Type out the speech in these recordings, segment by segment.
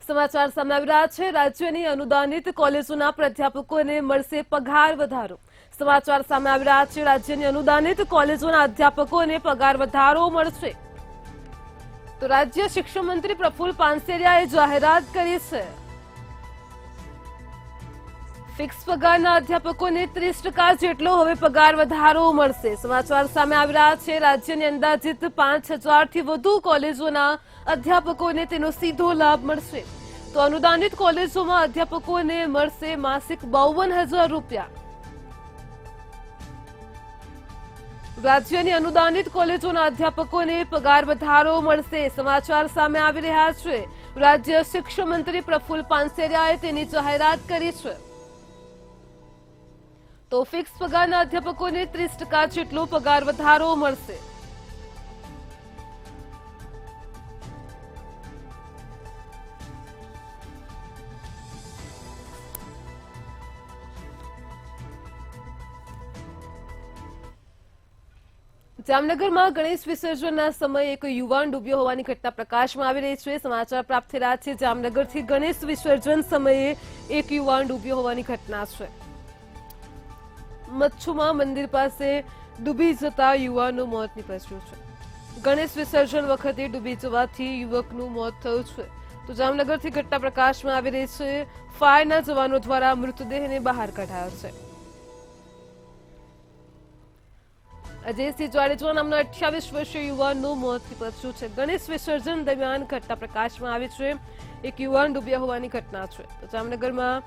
સમાચાર સામે આવી રહ્યા છે। રાજ્યની અનુદાનિત કોલેજોના પ્રાધ્યાપકોને મળશે પગાર વધારો। સમાચાર સામે આવી રહ્યા છે। રાજ્યની અનુદાનિત કોલેજોના અધ્યાપકોને પગાર વધારો મળશે। તો રાજ્ય શિક્ષણ મંત્રી પ્રફુલ્લ પાનસેરિયાએ જાહેરાત કરી છે। ફિક્સ પગારના અધ્યાપકોને 30% જેટલો હવે પગાર વધારો મળશે। સમાચાર સામે આવી રહ્યા છે। રાજ્યની અંદાજિત 5000 થી વધુ કોલેજોના અધ્યાપકોને તેનો સીધો લાભ મળશે। તો અનુદાનિત કોલેજોમાં અધ્યાપકોને મળશે માસિક 52000 રૂપિયા। રાજ્યની અનુદાનિત કોલેજોના અધ્યાપકોને પગાર વધારો મળશે। સમાચાર સામે આવી રહ્યા છે। રાજ્ય શિક્ષણ મંત્રી પ્રફુલ્લ પાનસેરિયાએ તેની જાહેરાત કરી છે। તો ફિક્સ પગારના અધ્યાપકોને 30% જેટલો પગાર વધારો મળશે। જામનગરમાં ગણેશ વિસર્જનના સમયે એક યુવાન ડૂબ્યો હોવાની ઘટના પ્રકાશમાં આવી રહી છે। સમાચાર પ્રાપ્ત થઈ રહ્યા છે। જામનગરથી ગણેશ વિસર્જન સમયે એક યુવાન ડૂબ્યો હોવાની ઘટના છે। મચ્છુમા મંદિર પાસે ડૂબી જતા યુવાનનું મોત નીપજ્યું છે। ગણેશ વિસર્જન વખતે ડૂબી જવાથી યુવકનું મોત થયું છે। તો જામનગરથી ઘટના પ્રકાશમાં આવી રહી છે। ફાયરના જવાનો દ્વારા મૃતદેહને બહાર કઢાયો છે। અજયસિંહ જાડેજા નામના 28 વર્ષીય યુવાનનું મોત નીપજ્યું છે। ગણેશ વિસર્જન દરમિયાન ઘટના પ્રકાશમાં આવી છે। એક યુવાન ડૂબ્યા હોવાની ઘટના છે। તો જામનગરમાં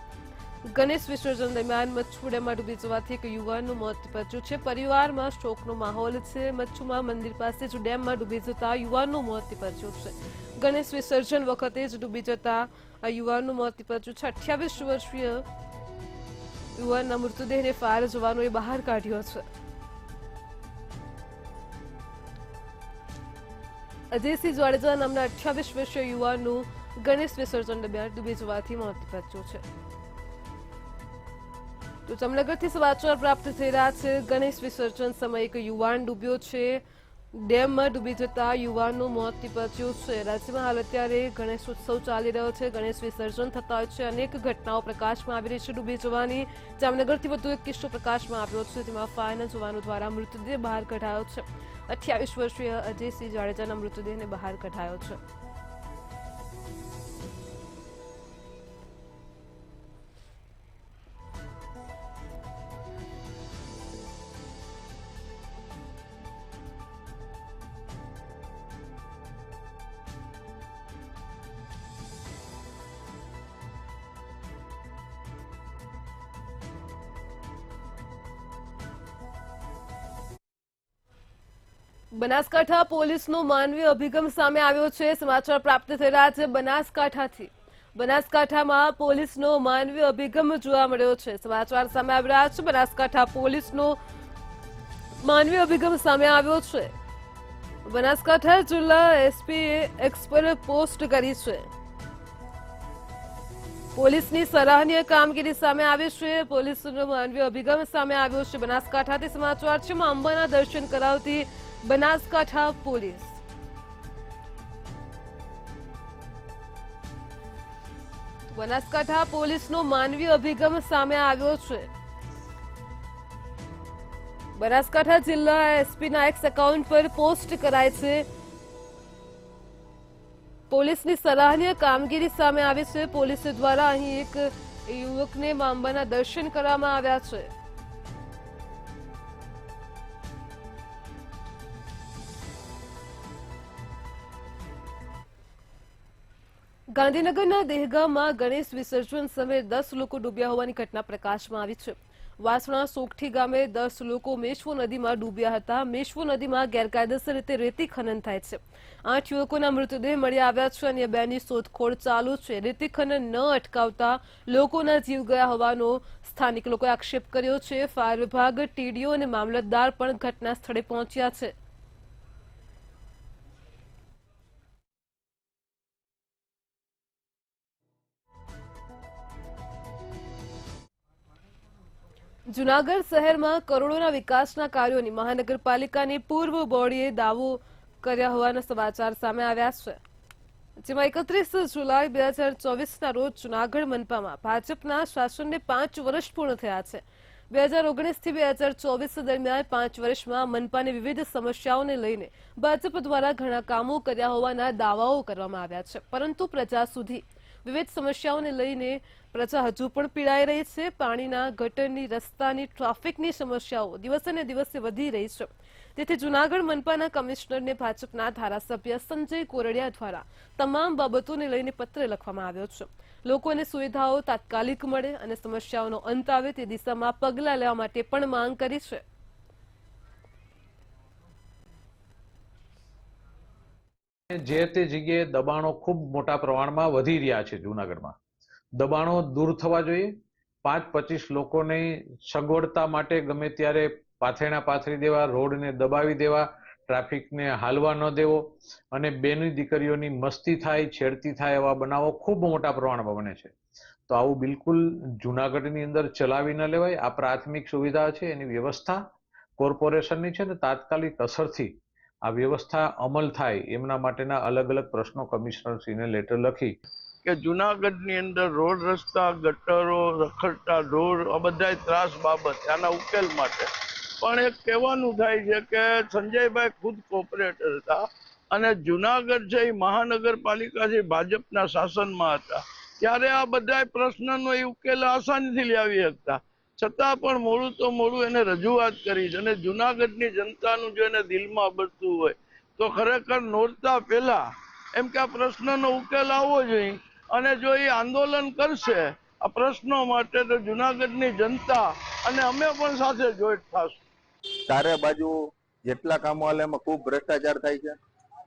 ગણેશ વિસર્જન દરમિયાન મચ્છુ ડેમમાં ડૂબી જવાથી એક યુવાનનું મોત નીપજ્યું છે। પરિવારમાં શોકનો માહોલ છે। મચ્છુમા મંદિર પાસે જ ડેમમાં ડૂબી જતા યુવાનનું મોત નીપજ્યું છે। ગણેશ વિસર્જન વખતે જ ડૂબી જતા આ યુવાનનું મોત નીપજ્યું છે। 28 વર્ષીય યુવાનના મૃતદેહને ફાયર જવાનોએ બહાર કાઢ્યો છે। અજયસિંહ જાડેજા નામના 28 વર્ષીય યુવાનનું ગણેશ વિસર્જન દરમિયાન ડૂબી જવાથી મોત નીપજ્યું છે। તો જામનગરથી સમાચાર પ્રાપ્ત થઈ રહ્યા છે। ગણેશ વિસર્જન સમયે એક યુવાન ડૂબ્યો છે। ડેમમાં ડૂબી જતા યુવાનનું મોત નીપજ્યું છે। રાજ્યમાં હાલ અત્યારે ગણેશ ઉત્સવ ચાલી રહ્યો છે। ગણેશ વિસર્જન થતા હોય છે। અનેક ઘટનાઓ પ્રકાશમાં આવી રહી છે ડૂબી જવાની। જામનગરથી વધુ એક કિસ્સો પ્રકાશમાં આવ્યો છે। તેમાં ફાયરના જવાનો દ્વારા મૃતદેહ બહાર કઢાયો છે। 28 વર્ષીય અજયસિંહ જાડેજાના મૃતદેહને બહાર કઢાયો છે। બનાસકાંઠા પોલીસનો માનવીય અભિગમ સામે આવ્યો છે। સમાચાર પ્રાપ્ત થઈ રહ્યા છે બનાસકાંઠાથી। બનાસકાંઠામાં પોલીસનો માનવીય અભિગમ જોવા મળ્યો છે। સમાચાર સામે આવી રહ્યા છે। બનાસકાંઠા પોલીસનો માનવીય અભિગમ સામે આવ્યો છે। બનાસકાંઠા જિલ્લા એસપીએ એક્સ પર પોસ્ટ કરી છે। પોલીસની સરાહનીય કામગીરી સામે આવી છે। પોલીસનો માનવીય અભિગમ સામે આવ્યો છે। બનાસકાંઠાથી સમાચાર છે। અંબાના દર્શન કરાવતી બનાસકાંઠા પોલીસ। બનાસકાંઠા પોલીસનો માનવીય અભિગમ સામે આવ્યો છે। બનાસકાંઠા જિલ્લા એસપીના એક્સ એકાઉન્ટ પર પોસ્ટ કરાય છે। પોલીસની સરાહનીય કામગીરી સામે આવી છે। પોલીસ દ્વારા અહીં એક યુવકને અંબાના દર્શન કરવામાં આવ્યા છે। ગાંધીનગરના દહેગામમાં ગણેશ વિસર્જન સમયે 10 લોકો ડૂબ્યા હોવાની ઘટના પ્રકાશમાં આવી છે। વાસણા સોગઠી ગામે 10 લોકો મેશ્વો નદીમાં ડૂબ્યા હતા। મેશ્વો નદીમાં ગેરકાયદેસર રીતે રેતી ખનન થાય છે। 8 યુવકોના મૃતદેહ મળી આવ્યા છે। અન્ય 2ની શોધખોળ ચાલુ છે। રેતી ખનન ન અટકાવતા લોકોના જીવ ગયા હોવાનો સ્થાનિક લોકોએ આક્ષેપ કર્યો છે। ફાયર વિભાગ, ટીડીઓ અને મામલતદાર પણ ઘટના સ્થળે પહોંચ્યા છે। જૂનાગઢ શહેરમાં કરોડોના વિકાસના કાર્યોની મહાનગરપાલિકાની પૂર્વ બોર્ડે દાવો કર્યા હોવાના સમાચાર સામે આવ્યા છે। જેમાં 31 જુલાઈ 2024ના રોજ જૂનાગઢ મનપામાં ભાજપના શાસનને 5 વર્ષ પૂર્ણ થયા છે। 2019 થી 2024 દરમિયાન 5 વર્ષમાં મનપાની વિવિધ સમસ્યાઓને લઈને ભાજપ દ્વારા ઘણા કામો કર્યા હોવાના દાવાઓ કરવામાં આવ્યા છે, પરંતુ પ્રજા સુધી વિવિધ સમસ્યાઓને લઈને પ્રજા હજુ પણ પીડાઈ રહી છે। પાણીના, ગટરની, રસ્તાની, ટ્રાફિકની સમસ્યાઓ દિવસે ને દિવસે વધી રહી છે, તેથી જૂનાગઢ મનપાના કમિશનરને ભાજપના ધારાસભ્ય સંજય કોરડિયા દ્વારા તમામ બાબતોને લઈને પત્ર લખવામાં આવ્યો છે। લોકોને સુવિધાઓ તાત્કાલિક મળે અને સમસ્યાઓનો અંત આવે તે દિશામાં પગલાં લેવા માટે પણ માંગ કરી છે। જે તે જગ્યાએ દબાણો ખૂબ મોટા પ્રમાણમાં વધી રહ્યા છે। જૂનાગઢમાં દબાણો દૂર થવા જોઈએ। 5-25 લોકોની સગવડતા માટે ગમે ત્યારે પાથરણા પાથરી દેવા, રોડને દબાવી દેવા, ટ્રાફિકને હાલવા ન દેવો અને બેની દીકરીઓની મસ્તી થાય, છેડતી થાય એવા બનાવો ખૂબ મોટા પ્રમાણમાં બને છે। તો આવું બિલકુલ જૂનાગઢની અંદર ચલાવી ન લેવાય। આ પ્રાથમિક સુવિધા છે, એની વ્યવસ્થા કોર્પોરેશનની છે ને તાત્કાલિક અસરથી આ વ્યવસ્થા અમલ થાય એમના માટેના અલગ અલગ પ્રશ્નો કમિશનરશ્રીને લેટર લખી કે જૂનાગઢની અંદર રોડ, રસ્તા, ગટરો, રખડતા ઢોર આ બધા ત્રાસ બાબત આના ઉકેલ માટે પણ એક કહેવાનું થાય છે કે સંજયભાઈ ખુદ કોર્પોરેટર હતા અને જૂનાગઢ છે એ મહાનગરપાલિકા છે ભાજપના શાસનમાં હતા, ત્યારે આ બધા પ્રશ્નનો એ ઉકેલ આસાનીથી લાવી શકતા, છતાં પણ મોડું તો મોડું એને રજૂઆત કરી છે અને જૂનાગઢની જનતાનું જો એને દિલમાં બળતું હોય તો ખરેખર નોરતા પહેલા એમ કે આ પ્રશ્નનો ઉકેલ આવવો જોઈએ અને જો એ આંદોલન કરશે આ પ્રશ્નો માટે તો જૂનાગઢની જનતા અને અમે પણ સાથે જોઈન્ટ થશું। ચારે બાજુ જેટલા કામો હાલે એમાં ખૂબ ભ્રષ્ટાચાર થાય છે।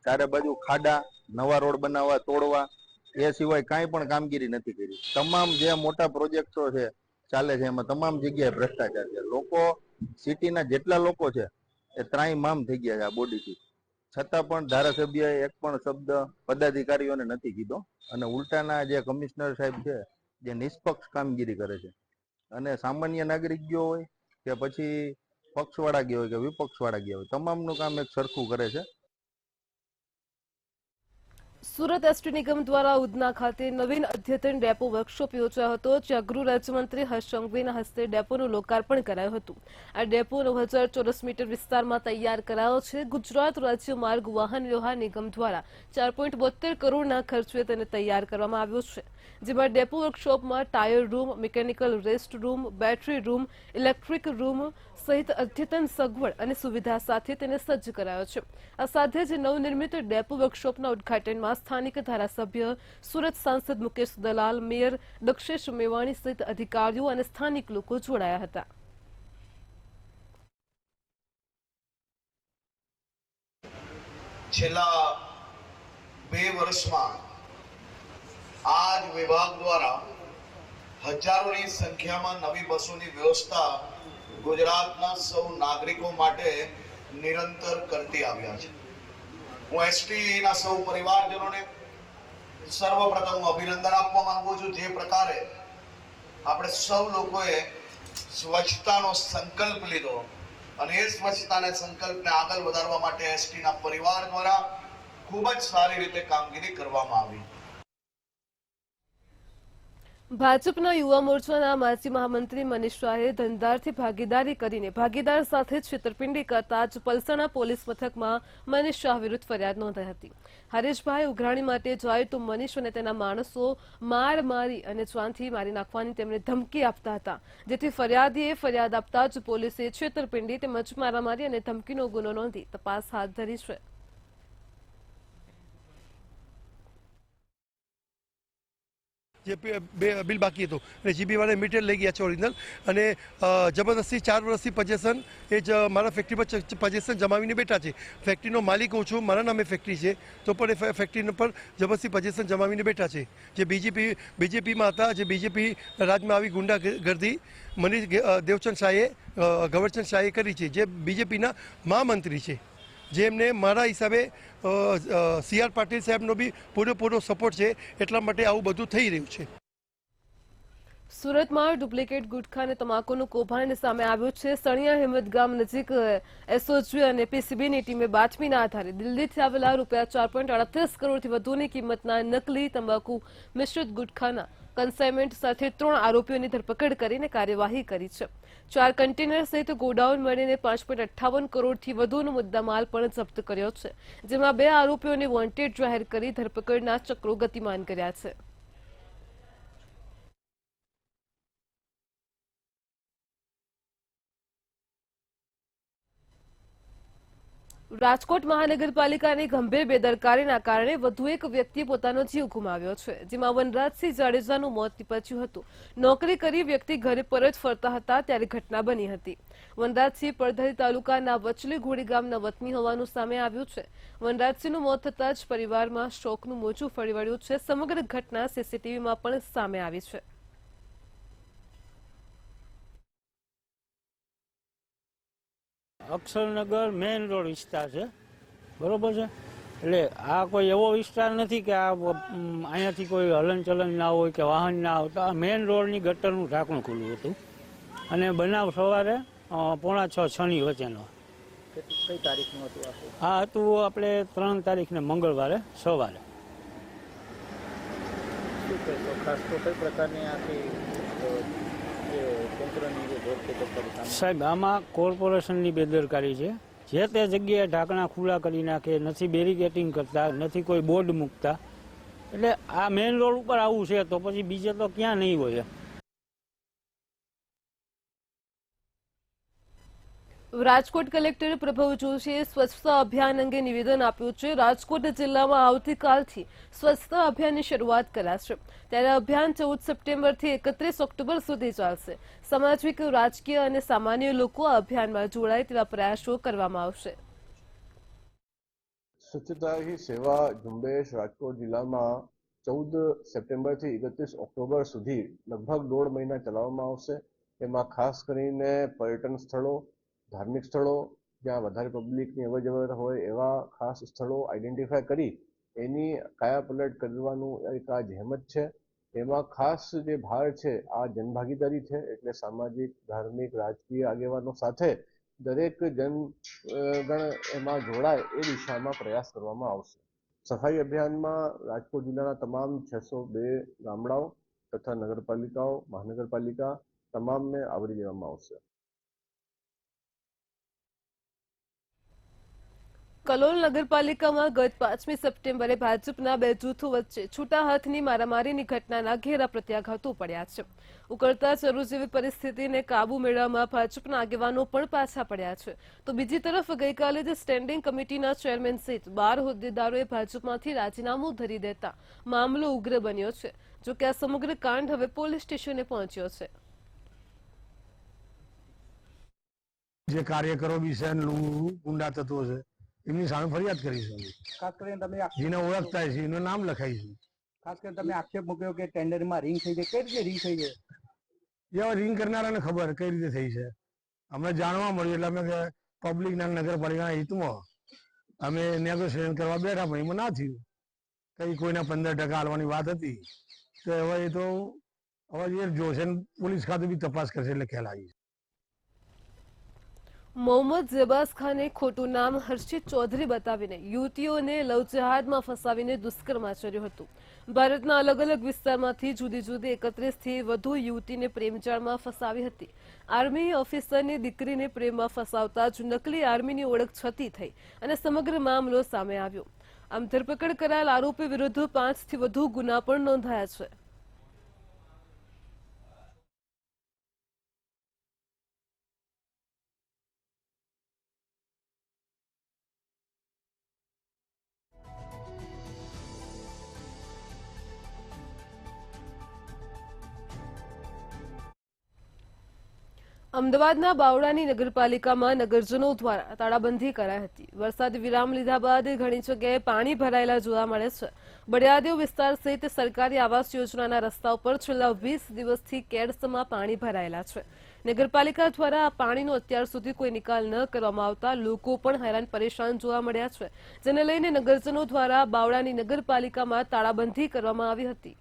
ચારે બાજુ ખાડા, નવા રોડ બનાવવા, તોડવા, એ સિવાય કાંઈ પણ કામગીરી નથી કરી। તમામ જે મોટા પ્રોજેક્ટો છે ચાલે છે એમાં તમામ જગ્યાએ ભ્રષ્ટાચાર છે। લોકો, સિટીના જેટલા લોકો છે એ ત્રાહીમામ થઈ ગયા છે આ બોડીથી, છતાં પણ ધારાસભ્યએ એક પણ શબ્દ પદાધિકારીઓને નથી કીધો અને ઉલટાના જે કમિશનર સાહેબ છે જે નિષ્પક્ષ કામગીરી કરે છે અને સામાન્ય નાગરિક ગયો હોય કે પછી પક્ષવાળા ગયા હોય કે વિપક્ષવાળા ગયા હોય, તમામનું કામ એક સરખું કરે છે। સુરત એસટી નિગમ દ્વારા ઉધના ખાતે નવીન અદ્યતન ડેપો વર્કશોપ યોજાયો હતો, જ્યાં ગૃહ રાજ્યમંત્રી હર્ષ સંઘવીના હસ્તે ડેપોનું લોકાર્પણ કરાયું હતું। આ ડેપો 9000 ચોરસ મીટર વિસ્તારમાં તૈયાર કરાયો છે। ગુજરાત રાજ્ય માર્ગ વાહન વ્યવહાર નિગમ દ્વારા 4.72 કરોડના ખર્ચે તેને તૈયાર કરવામાં આવ્યો છે, જેમાં ડેપો વર્કશોપમાં tyre room, mechanical rest room, battery room, electric room સહિત અદ્યતન સગવડ અને સુવિધા સાથે તેને સજ્જ કરાયો છે। આ સાથે જ નવનિર્મિત ડેપો વર્કશોપના ઉદઘાટનમાં સ્થાનિક ધારાસભ્ય, સુરત સાંસદ મુકેશ દલાલ, મેયર દક્ષેશ મેવાણી સહિત અધિકારીઓ અને સ્થાનિક લોકો જોડાયા હતા। છેલ્લા 2 વર્ષમાં આ જ વિભાગ દ્વારા હજારોની સંખ્યામાં નવી બસોની વ્યવસ્થા ગુજરાતના સૌ નાગરિકો માટે નિરંતર કરતી આવ્યા છે। હું એસટીના સૌ પરિવારજનોને સર્વપ્રથમ અભિનંદન આપવા માંગુ છું। જે પ્રકારે આપણે સૌ લોકોએ સ્વચ્છતાનો સંકલ્પ લીધો અને એ સ્વચ્છતાના સંકલ્પને આગળ વધારવા માટે એસટીના પરિવાર દ્વારા ખૂબ જ સારી રીતે કામગીરી કરવામાં આવી। ભાજપના યુવા મોરચાના માજી મહામંત્રી મનીષ શાહે ધંધારથી ભાગીદારી કરીને ભાગીદાર સાથે છેતરપિંડી કરતા જ પલસાણા પોલીસ મથકમાં મનીષ શાહ વિરુદ્ધ ફરિયાદ નોંધાઈ હતી। હરેશભાઈ ઉઘરાણી માટે જાય તો મનીષ અને તેના માણસો માર મારી અને જાનથી મારી નાખવાની તેમને ધમકી આપતા હતા, જેથી ફરિયાદીએ ફરિયાદ આપતા જ પોલીસે છેતરપિંડી તેમજ મારામારી અને ધમકીનો ગુનો નોંધી તપાસ હાથ ધરી છે। જે બિલ બાકી હતું અને જીબીવાળાએ મીટર લઈ ગયા છે ઓરિજિનલ અને જબરદસ્તી 4 વર્ષથી પોઝેશન એ જ મારા ફેક્ટરી પર પોઝેશન જમાવીને બેઠા છે। ફેક્ટરીનો માલિક હું છું, મારા નામે ફેક્ટરી છે તો પણ એ ફેક્ટરી પર જબરદસ્તી પોઝેશન જમાવીને બેઠા છે। જે બીજેપીમાં હતા, જે બીજેપી રાજમાં આવી ગુંડાગર્દી મનીષ દેવચંદ શાહે, ગવરચંદ શાહે કરી છે, જે બીજેપીના મહામંત્રી છે, જેમને મારા હિસાબે CR પાટીલ સાહેબનો બી પૂરેપૂરો સપોર્ટ છે, એટલા માટે આવું બધું થઈ રહ્યું છે। સુરતમાં ડુપ્લિકેટ ગુટખા અને તમાકુનું કૌભાંડ સામે આવ્યું છે. સણિયા હિંમત ગામ નજીક એસઓજી અને પીસીબીની ટીમે બાતમીના આધારે દિલ્હીથી આવેલા ₹4.38 કરોડથી વધુની કિંમતના નકલી તમાકુ મિશ્રિત ગુટખાના કન્સાઇનમેન્ટ સાથે 3 આરોપીઓની ધરપકડ કરીને કાર્યવાહી કરી છે. 4 કન્ટેનર સહિત ગોડાઉન મળીને 5.58 કરોડથી વધુનો મુદ્દામાલ પણ જપ્ત કર્યો છે, જેમાં 2 આરોપીઓને વોન્ટેડ જાહેર કરી ધરપકડના ચક્રો ગતિમાન કર્યા છે. રાજકોટ મહાનગરપાલિકાની ગંભીર બેદરકારીના કારણે વધુ એક વ્યક્તિએ પોતાનો જીવ ગુમાવ્યો છે, જેમાં વનરાજસિંહ જાડેજાનું મોત નીપજ્યું હતું. નોકરી કરી વ્યક્તિ ઘરે પરત ફરતા હતા ત્યારે ઘટના બની હતી. વનરાજસિંહ પડધરી તાલુકાના વચલી ઘોડી ગામના વતની હોવાનું સામે આવ્યું છે. વનરાજસિંહનું મોત થતાં જ પરિવારમાં શોકનું મોજું ફરી વળ્યું છે. સમગ્ર ઘટના સીસીટીવીમાં પણ સામે આવી છે. અક્ષરનગર મેઇન રોડ વિસ્તાર છે, બરોબર છે. એટલે આ કોઈ એવો વિસ્તાર નથી કે આ અહીંયાથી કોઈ હલનચલન ના હોય કે વાહન ના આવતા. આ મેઇન રોડની ગટરનું ઢાંકણું ખુલ્લું હતું અને બનાવ સવારે 5:45-6ની વચ્ચેનો. કઈ તારીખનું હતું? આ હતું આપણે 3 તારીખને મંગળવારે સવારે. શું કહેશો ખાસ તો કઈ પ્રકારની આખી તંત્રની જે ધોરખેર સાહેબ, આમાં કોર્પોરેશનની બેદરકારી છે. જે તે જગ્યાએ ઢાંકણા ખુલ્લા કરી નાખે, નથી બેરિકેટિંગ કરતા, નથી કોઈ બોર્ડ મૂકતા. એટલે આ મેઇન રોડ ઉપર આવું છે તો પછી બીજે તો ક્યાં નહીં હોય. રાજકોટ કલેક્ટર પ્રભવ જોશીએ સ્વચ્છતા અભિયાન અંગે નિવેદન આપ્યું છે. રાજકોટ જિલ્લામાં આવતીકાલથી સ્વચ્છતા અભિયાનની શરૂઆત કરાશે. ત્યારે અભિયાન 14 સપ્ટેમ્બરથી 31 ઓક્ટોબર સુધી ચાલશે. સામાજિક, રાજકીય અને સામાન્ય લોકો આ અભિયાનમાં જોડાય તેવા પ્રયાસો કરવામાં આવશે. સ્વચ્છતા હી સેવા ઝુંબેશ રાજકોટ જિલ્લામાં 14 સપ્ટેમ્બરથી 31 ઓક્ટોબર સુધી લગભગ 1.5 મહિના ચલાવવામાં આવશે. એમાં ખાસ કરીને પર્યટન સ્થળો, ધાર્મિક સ્થળો, જ્યાં વધારે પબ્લિકની અવરજવર હોય એવા ખાસ સ્થળો આઈડેન્ટિફાય કરી એની કાયાપલટ કરવાનું એક આ જહેમત છે. એમાં ખાસ જે ભાર છે આ જનભાગીદારી છે. એટલે સામાજિક, ધાર્મિક, રાજકીય આગેવાનો સાથે દરેક જનગણ એમાં જોડાય એ દિશામાં પ્રયાસ કરવામાં આવશે. સફાઈ અભિયાનમાં રાજકોટ જિલ્લાના તમામ 602 ગામડાઓ તથા નગરપાલિકાઓ, મહાનગરપાલિકા તમામને આવરી લેવામાં આવશે. કલોલ નગરપાલિકામાં ગત 5મી સપ્ટેમ્બરે ભાજપના 2 જૂથો વચ્ચે છૂટા હાથની મારામારીની ઘટનાના ઘેરા પ્રત્યાઘાતો પડ્યા છે. ઉકળતા ચરુ જેવી પરિસ્થિતિને કાબુ મેળવવામાં ભાજપના આગેવાનો પણ પાછા પડ્યા છે. તો બીજી તરફ ગઈકાલે જ સ્ટેન્ડિંગ કમિટીના ચેરમેન સહિત 12 હોદ્દેદારોએ ભાજપમાંથી રાજીનામું ધરી દેતા મામલો ઉગ્ર બન્યો છે. જોકે આ સમગ્ર કાંડ હવે પોલીસ સ્ટેશને પહોંચ્યો છે. જે કાર્યકરો વિશે ગુંડા તત્વો છે એમની સામે ફરિયાદ કરીશું. ખાસ કરીને તમે જેને ઓળખતા છે એનું નામ લખાઈશું. ખાસ કરીને તમે આક્ષેપ મૂક્યો કે ટેન્ડરમાં રિંગ થઈ જાય. કઈ રીતે રિંગ થઈ જાય? જેવા રિંગ કરનારાને ખબર કઈ રીતે થઈ છે. અમને જાણવા મળ્યું એટલે અમે પબ્લિકના નગરપાલિકાના હિતમાં અમે નેગોશિએશન કરવા બેઠા, પણ એમાં ના થયું. કઈ કોઈના 15% હાલવાની વાત હતી તો હવે એ તો હવે એ જોશે, પોલીસ ખાતું બી તપાસ કરશે એટલે ખ્યાલ આવી. મોહમ્મદ ઝબાઝ ખાને ખોટું નામ હર્ષિત ચૌધરી બતાવીને યુવતીઓને લવ જહાદમાં ફસાવીને દુષ્કર્મ આચર્યું હતું. ભારતના અલગ અલગ વિસ્તારમાંથી જુદી જુદી 31થી વધુ યુવતીને પ્રેમજાળમાં ફસાવી હતી. આર્મી ઓફિસરની દીકરીને પ્રેમમાં ફસાવતા જ નકલી આર્મીની ઓળખ છતી થઈ અને સમગ્ર મામલો સામે આવ્યો. આમ ધરપકડ કરાયેલ આરોપી વિરુદ્ધ 5થી વધુ ગુના પણ નોંધાયા છે. અમદાવાદના બાવળાની નગરપાલિકામાં નગરજનો દ્વારા તાળાબંધી કરાઈ હતી. વરસાદ વિરામ લીધા બાદ ઘણી જગ્યાએ પાણી ભરાયેલા જોવા મળે છે. બડિયાદેવ વિસ્તાર સહિત સરકારી આવાસ યોજનાના રસ્તા ઉપર છેલ્લા 20 દિવસથી કેડસમાં પાણી ભરાયેલા છે. નગરપાલિકા દ્વારા આ પાણીનો અત્યાર સુધી કોઈ નિકાલ ન કરવામાં આવતા લોકો પણ હેરાન પરેશાન જોવા મળ્યા છે, જેને લઈને નગરજનો દ્વારા બાવળાની નગરપાલિકામાં તાળાબંધી કરવામાં આવી હતી.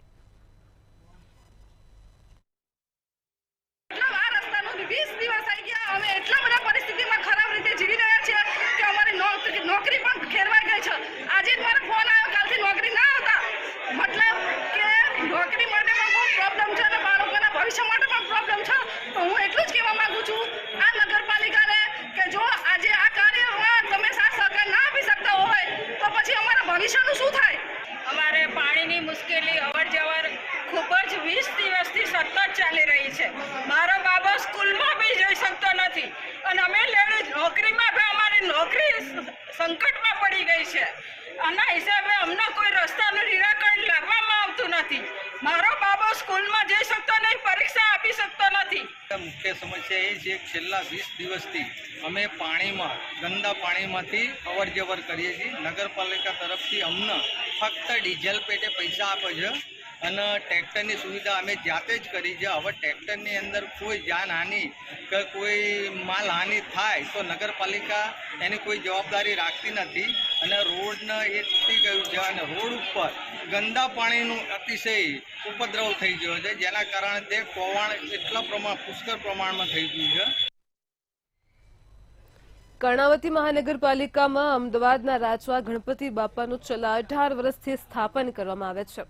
પ્રોબ્લેમ છે અને બાળકોના ભવિષ્ય માટે પણ પ્રોબ્લેમ છે. તો હું એટલું જ કહેવા માંગુ છું આ નગરપાલિકાને કે જો આજે આ કાર્યમાં તમે સાથ સહકાર ના આપી શકતા હોય તો પછી અમારા ભવિષ્યનું શું થાય? અમારે પાણીની મુશ્કેલી અવર જવર ખૂબ જ 20 દિવસથી સતત ચાલી રહી છે. મારો બાબો સ્કૂલમાં બી જઈ શકતો નથી અને અમે લેડીઝ નોકરીમાં બી અમારી નોકરી સંકટમાં પડી ગઈ છે. આના હિસાબે અમને કોઈ રસ્તાનું નિરાકરણ લાવવામાં આવતું નથી. મારો બાબો સ્કૂલમાં જઈ શકતો નહીં, પરીક્ષા આપી શકતો નથી. મુખ્ય સમસ્યા એ છે કે છેલ્લા 20 દિવસથી અમે પાણીમાં ગંદા પાણીમાંથી અવર જવર કરીએ છીએ. નગરપાલિકા તરફથી અમને ફક્ત ડીઝલ પેટે પૈસા આપે છે અને ટ્રેક્ટરની સુવિધા અમે જાતે જ કરી છે. હવે ટ્રેક્ટરની અંદર કોઈ જાનહાનિ કે કોઈ માલહાનિ થાય તો નગરપાલિકા એની કોઈ જવાબદારી રાખતી નથી અને રોડને એ તૂટી ગયું છે અને રોડ ઉપર ગંદા પાણીનું અતિશય ઉપદ્રવ થઈ ગયો છે, જેના કારણે તે કોવાણ પુષ્કળ પ્રમાણમાં થઈ ગયું છે. કર્ણાવતી મહાનગરપાલિકામાં અમદાવાદના રાજવા ગણપતિ બાપાનું છેલ્લા 18 વર્ષથી સ્થાપન કરવામાં આવે છે.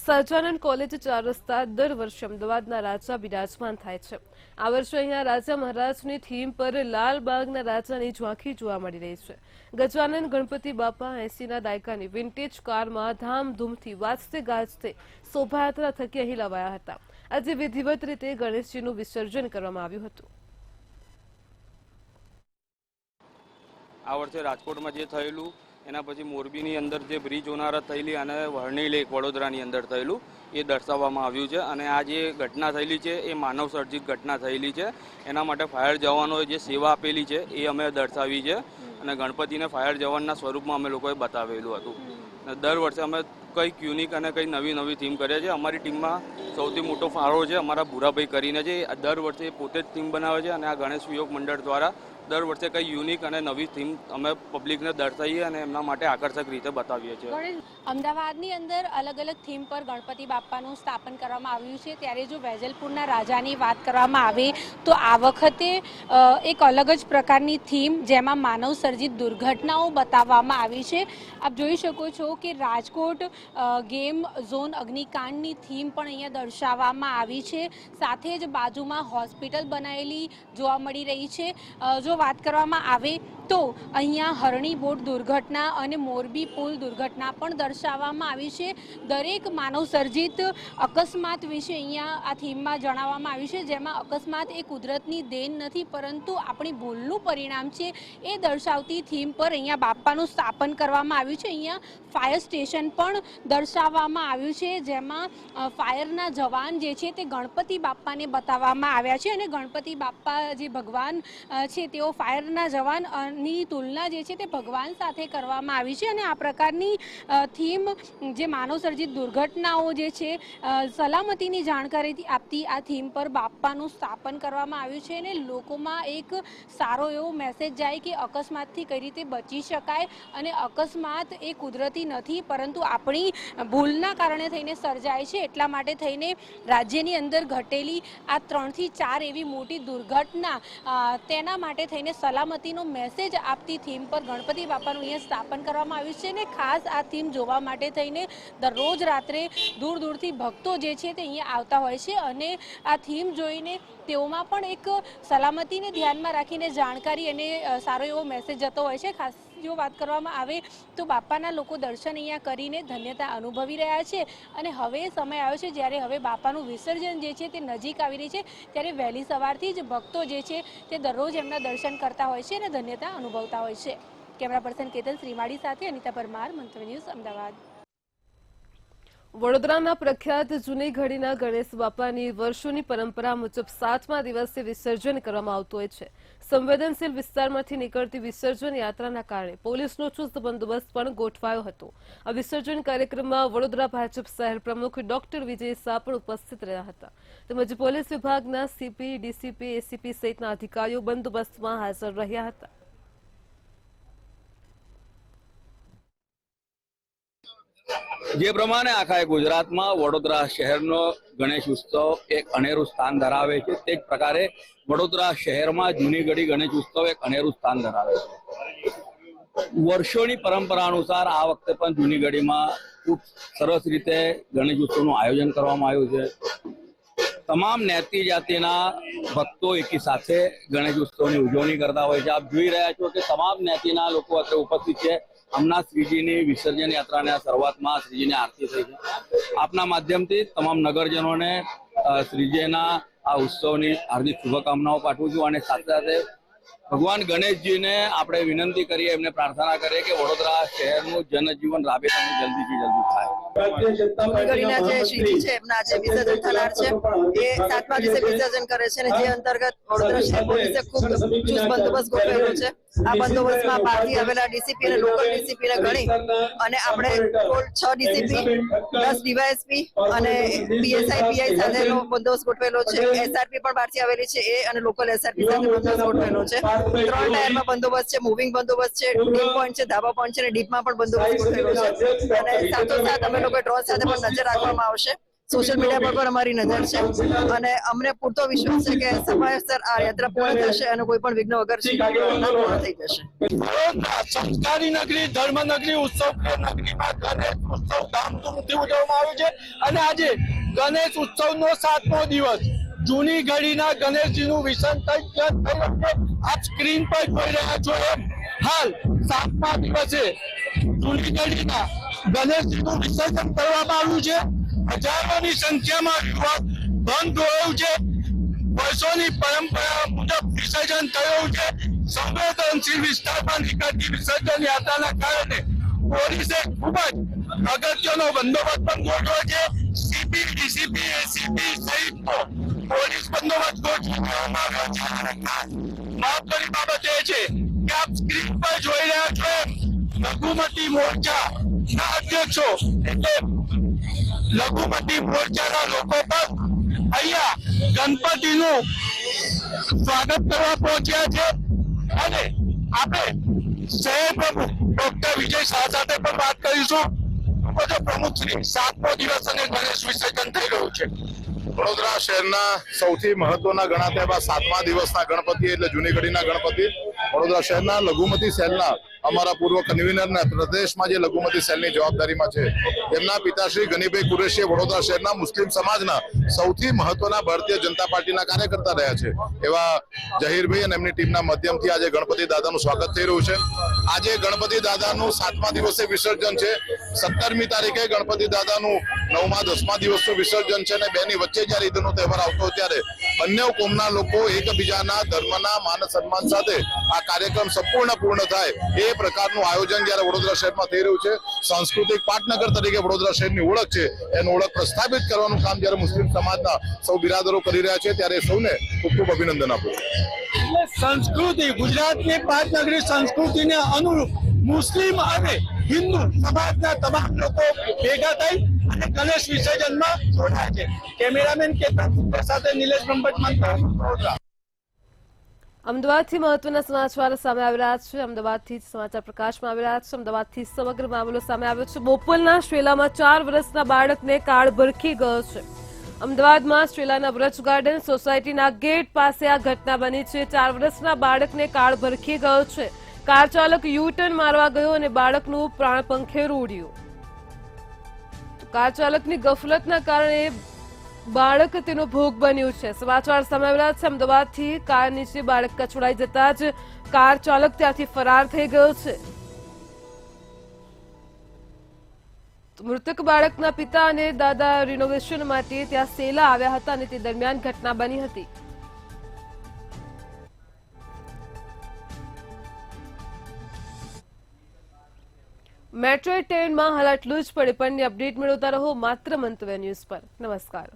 સહજાનંદ કોલેજ 4 રસ્તા દર વર્ષે અમદાવાદના રાજા બિરાજમાન થાય છે. આ વર્ષે અહીંયા રાજા મહારાજની થીમ પર લાલબાગના રાજાની ઝાંખી જોવા મળી રહી છે. ગજાનન ગણપતિ બાપા 80ના દાયકાની વિન્ટેજ કારમાં ધામધૂમથી વાજતે ગાજતે શોભાયાત્રા થકી અહીં લાવાયા હતા. આજે વિધિવત રીતે ગણેશજીનું વિસર્જન કરવામાં આવ્યું હતું. આ વર્ષે રાજકોટમાં જે થયેલું એના પછી મોરબીની અંદર જે બ્રિજ હોનારત થયેલી અને વર્ણી લેક વડોદરાની અંદર થયેલું એ દર્શાવવામાં આવ્યું છે. અને આ જે ઘટના થયેલી છે એ માનવ સર્જિત ઘટના થયેલી છે. એના માટે ફાયર જવાનોએ જે સેવા આપેલી છે એ અમે દર્શાવી છે અને ગણપતિને ફાયર જવાનના સ્વરૂપમાં અમે લોકોએ બતાવેલું હતું. દર વર્ષે અમે કંઈક યુનિક અને કંઈ નવી થીમ કરીએ છીએ. અમારી ટીમમાં સૌથી મોટો ફાળો છે અમારા ભૂરાભાઈ કરીને છે. દર વર્ષે પોતે જ થીમ બનાવે છે અને આ ગણેશ વિયોગ મંડળ દ્વારા દર વર્ષે કંઈ યુનિક અને નવી થીમ અમે પબ્લિકને દર્શાવીએ અને એમના માટે આકર્ષક રીતે બતાવીએ છીએ. અમદાવાદની અંદર અલગ અલગ થીમ પર ગણપતિ બાપાનું સ્થાપન કરવામાં આવ્યું છે. ત્યારે જો વેજલપુરના રાજાની વાત કરવામાં આવે તો આ વખતે એક અલગ જ પ્રકારની થીમ જેમાં માનવ સર્જિત દુર્ઘટનાઓ બતાવવામાં આવી છે. આપ જોઈ શકો છો કે રાજકોટ ગેમ ઝોન અગ્નિકાંડની થીમ પણ અહીંયા દર્શાવવામાં આવી છે. સાથે જ બાજુમાં હોસ્પિટલ બનાવેલી જોવા મળી રહી છે. જો વાત કરવામાં આવે તો અહીંયા હરણી બોટ દુર્ઘટના અને મોરબી પુલ દુર્ઘટના પણ દર્શાવવામાં આવી છે. દરેક માનવ સર્જિત અકસ્માત વિશે અહીંયા આ થીમમાં જણાવવામાં આવ્યું છે, જેમાં અકસ્માત એ કુદરતની દેન નથી પરંતુ આપણી ભૂલનું પરિણામ છે એ દર્શાવતી થીમ પર અહીંયા બાપાનું સ્થાપન કરવામાં આવ્યું છે. અહીંયા ફાયર સ્ટેશન પણ દર્શાવવામાં આવ્યું છે, જેમાં ફાયરના જવાન જે છે તે ગણપતિ બાપાને બતાવવામાં આવ્યા છે અને ગણપતિ બાપા જે ભગવાન છે તેઓ ફાયરના જવાનની તુલના જે છે તે ભગવાન સાથે કરવામાં આવી છે. અને આ પ્રકારની થીમ જે માનવ સર્જિત દુર્ઘટનાઓ જે છે સલામતીની જાણકારી આપતી આ થીમ પર બાપાનું સ્થાપન કરવામાં આવ્યું છે અને લોકોમાં એક સારો એવો મેસેજ જાય કે અકસ્માતથી કઈ રીતે બચી શકાય અને અકસ્માત એ કુદરતી નથી પરંતુ આપણી ભૂલના કારણે થઈને સર્જાય છે. એટલા માટે થઈને રાજ્યની અંદર ઘટેલી આ 3 થી 4 એવી મોટી દુર્ઘટના તેના માટે થઈને સલામતીનો મેસેજ આપતી થીમ પર ગણપતિ બાપાનું અહીંયા સ્થાપન કરવામાં આવ્યું છે અને ખાસ આ થીમ જોવા માટે થઈને દરરોજ રાત્રે દૂર દૂરથી ભક્તો જે છે તે અહીંયા આવતા હોય છે અને આ થીમ જોઈને તેઓમાં પણ એક સલામતીને ધ્યાનમાં રાખીને જાણકારી અને સારો એવો મેસેજ જતો હોય છે. ખાસ જો વાત કરવામાં આવે તો બાપાના લોકો દર્શન અહીંયા કરીને ધન્યતા અનુભવી રહ્યા છે અને હવે સમય આવ્યો છે જ્યારે હવે બાપાનું વિસર્જન જે છે તે નજીક આવી રહી છે ત્યારે વહેલી સવારથી જ ભક્તો જે છે તે દરરોજ એમના દર્શન કરતા હોય છે અને ધન્યતા અનુભવતા હોય છે. કેમેરા પર્સન કેતન શ્રીમાળી સાથે અનિતા પરમાર, મંતવ્ય ન્યૂઝ, અમદાવાદ. વડોદરાના પ્રખ્યાત જૂની ઘડીના ગણેશ બાપાની વર્ષોની પરંપરા મુજબ 7મા દિવસે વિસર્જન કરવામાં આવતું હોય છે. સંવેદનશીલ વિસ્તારમાંથી નીકળતી વિસર્જન યાત્રાના કારણે પોલીસનો ચુસ્ત બંદોબસ્ત પણ ગોઠવાયો હતો. આ વિસર્જન કાર્યક્રમમાં વડોદરા ભાજપ શહેર પ્રમુખ ડોક્ટર વિજય શાહ પણ ઉપસ્થિત રહ્યા હતા તેમજ પોલીસ વિભાગના સીપી, ડીસીપી, એસીપી સહિતના અધિકારીઓ બંદોબસ્તમાં હાજર રહ્યા હતા. જે પ્રમાણે આખા ગુજરાતમાં વડોદરા શહેરનો ગણેશ ઉત્સવ એક અનેરું સ્થાન ધરાવે છે તે જ પ્રકારે વડોદરા શહેરમાં જૂની ઘડી ગણેશ ઉત્સવ એક અનેરું સ્થાન ધરાવે છે. વર્ષોની પરંપરા અનુસાર આ વખતે પણ જૂની ઘડીમાં ખૂબ સરસ રીતે ગણેશ ઉત્સવનું આયોજન કરવામાં આવ્યું છે. તમામ જ્ઞાતિ જાતિના ભક્તો એકી સાથે ગણેશ ઉત્સવની ઉજવણી કરતા હોય છે. આપ જોઈ રહ્યા છો કે તમામ જ્ઞાતિના લોકો અત્યારે ઉપસ્થિત છે. હમણાં શ્રીજીની વિસર્જન યાત્રાના શરૂઆતમાં શ્રીજીની આરતી થઈ છે. આપના માધ્યમથી તમામ નગરજનોને શ્રીજીના આ ઉત્સવની હાર્દિક શુભકામનાઓ પાઠવું છું અને સાથે સાથે ભગવાન ગણેશજીને આપણે વિનંતી કરીએ, એમને પ્રાર્થના કરીએ કે વડોદરા શહેરનું જનજીવન રાબેતાનું જલ્દીથી જલ્દી થાય. જૂનીગઢીના જે શ્રીજી છે એમના આજે વિસર્જન થનાર છે. એ 7મા દિવસે વિસર્જન કરે છે અને જે અંતર્ગત વડોદરા શહેર પોલીસે ખૂબ ચુસ્ત બંદોબસ્ત ગોઠવેલો છે. આ બંદોબસ્તમાં બહારથી આવેલા ડીસીપી અને લોકલ ડીસીપી ને ગણી અને આપણે કુલ 6 ડીસીપી 10 ડીવાયએસપી અને પીએસઆઈ પીઆઈ સાથેનો બંદોબસ્ત ગોઠવેલો છે. એસઆરપી પણ બહારથી આવેલી છે એ અને લોકલ એસઆરપી સાથે બંદોબસ્ત ગોઠવેલો છે. 3 ટાયરમાં બંદોબસ્ત છે, મૂવિંગ બંદોબસ્ત છે, ડીપ પોઈન્ટ છે, ધાબા પોઈન્ટ છે અને ડીપમાં પણ બંદોબસ્ત ગોઠવેલો છે. અને સાથોસાથ અમે લોકો ડ્રોન સાથે પણ નજર રાખવામાં આવશે. સોશિયલ મીડિયા પર પણ અમારી નજર છે અને અમને પૂરતો વિશ્વાસ છે કે સમયસર આ યાત્રા પૂર્ણ થશે અને કોઈ પણ વિઘ્ન વગર પૂર્ણ થઈ જશે. સંસ્કારી નગરી, ધર્મ નગરી, ઉત્સવ નગરીમાં ગણેશ ઉત્સવ ધામધૂમથી ઉજવવામાં આવે છે અને આજે ગણેશ ઉત્સવનો 7મો દિવસ જૂની ઘડીના ગણેશજીનું વિસર્જન થઈ રહ્યું છે. આપ સ્ક્રીન પર જોઈ રહ્યા છો હાલ 7મા દિવસે જૂની ઘડીના ગણેશજીનું વિસર્જન કરવામાં આવ્યું છે. હજારોની સંખ્યામાં બંધ જોયું છે. વર્ષોની પરંપરા મુજબ વિસર્જન થયું છે. સંવેદનશીલ વિસ્તારમાં નીકળતી વિસર્જન યાત્રાના કારણે પોલીસે ખૂબ જ અગત્યનો બંદોબસ્ત પણ ગોઠવ્યો છે. સીપી, ડીસીપી, એસીપી સહિતનો પોલીસ બંદોબસ્ત ગોઠવવામાં આવ્યો છે. મહત્વની બાબત એ છે કે આપ સ્ક્રીન પર જોઈ રહ્યા છો લઘુમતી મોરચાના અધ્યક્ષો એટલે લઘુમતી મોરચાના લોકો પણ અહીંયા ગણપતિનું સ્વાગત કરવા પહોંચ્યા છે અને આપણે શહેર પ્રમુખ ડોક્ટર વિજય શાહ સાથે પણ વાત કરીશું. પ્રમુખ શ્રી 7મો દિવસ અને ગણેશ વિસર્જન થઈ રહ્યું છે. વડોદરા શહેરના સૌથી મહત્વના ગણાતા એવા 7મા દિવસના ગણપતિ એટલે જૂની ઘડીના ગણપતિ વડોદરા શહેરના લઘુમતી સેલના અમારા પૂર્વ કન્વીનરના પ્રદેશમાં જે લઘુમતી સેલની જવાબદારીમાં છે એમના પિતાશ્રી ગનીભાઈ કુરેશી વડોદરા શહેરના મુસ્લિમ સમાજના સૌથી મહત્વના ભારતીય જનતા પાર્ટીના કાર્યકર્તા રહ્યા છે એવા જહીરભાઈ અને એમની ટીમના માધ્યમથી આજે ગણપતિ દાદાનું સ્વાગત થઈ રહ્યું છે. આજે ગણપતિ દાદાનું 7મા દિવસે વિસર્જન છે. 17મી તારીખે ગણપતિ દાદાનું 9મા 10મા દિવસનું વિસર્જન છે અને બેની વચ્ચે જ્યારે ઈદનો તહેવાર આવતો ત્યારે બંને કોમના લોકો એકબીજાના ધર્મના માન સન્માન સાથે આ કાર્યક્રમ સંપૂર્ણ પૂર્ણ થાય એ પ્રકારનું આયોજન જ્યારે વડોદરા શહેરમાં થઈ રહ્યું છે. સાંસ્કૃતિક પાટનગર તરીકે વડોદરા શહેરની ઓળખ છે એનું ઓળખ પ્રસ્થાપિત કરવાનું કામ જ્યારે મુસ્લિમ સમાજના સૌ બિરાદરો કરી રહ્યા છે ત્યારે સૌને ખૂબ ખૂબ અભિનંદન આપું. સંસ્કૃતિ ગુજરાતની પાટનગરી સંસ્કૃતિને અનુરૂપ મુસ્લિમ અને હિન્દુ સમાજના તમામ લોકો ભેગા થઈ અને ગણેશ વિસર્જનમાં જોડાય છે. કેમેરામેન કેતન સાથે નિલેશ બ્રહ્મભટ્ટ. અમદાવાદથી મહત્વના સમાચાર સામે આવી રહ્યા છે. અમદાવાદથી સમાચાર પ્રકાશમાં આવી રહ્યા છે. અમદાવાદથી સમગ્ર મામલો સામે આવ્યો છે. બોપલના શ્રેલામાં 4 વર્ષના બાળકને કાળ ભરખી ગયો છે. અમદાવાદમાં શ્રેલાના વ્રજ ગાર્ડન સોસાયટીના ગેટ પાસે આ ઘટના બની છે. 4 વર્ષના બાળકને કાળ ભરખી ગયો છે. કાર ચાલક યુ ટર્ન મારવા ગયો અને બાળકનું પ્રાણ પંખેરું ઉડ્યું. કાર ચાલકની ગફલતના કારણે બાળક તેનો ભોગ બન્યું છે. સમાચાર સામે આવી રહ્યા છે. અમદાવાદથી કાર નીચે બાળક કચડાઈ જતા જ કાર ચાલક ત્યાંથી ફરાર થઈ ગયો છે. મૃતક બાળકના પિતા અને દાદા રિનોવેશન માટે ત્યાં સેલા આવ્યા હતા અને તે દરમિયાન ઘટના બની હતી. મેટ્રો ટ્રેનમાં હાલ આટલું જ. પડે પણની અપડેટ મેળવતા રહો માત્ર મંતવ્ય ન્યૂઝ પર. નમસ્કાર.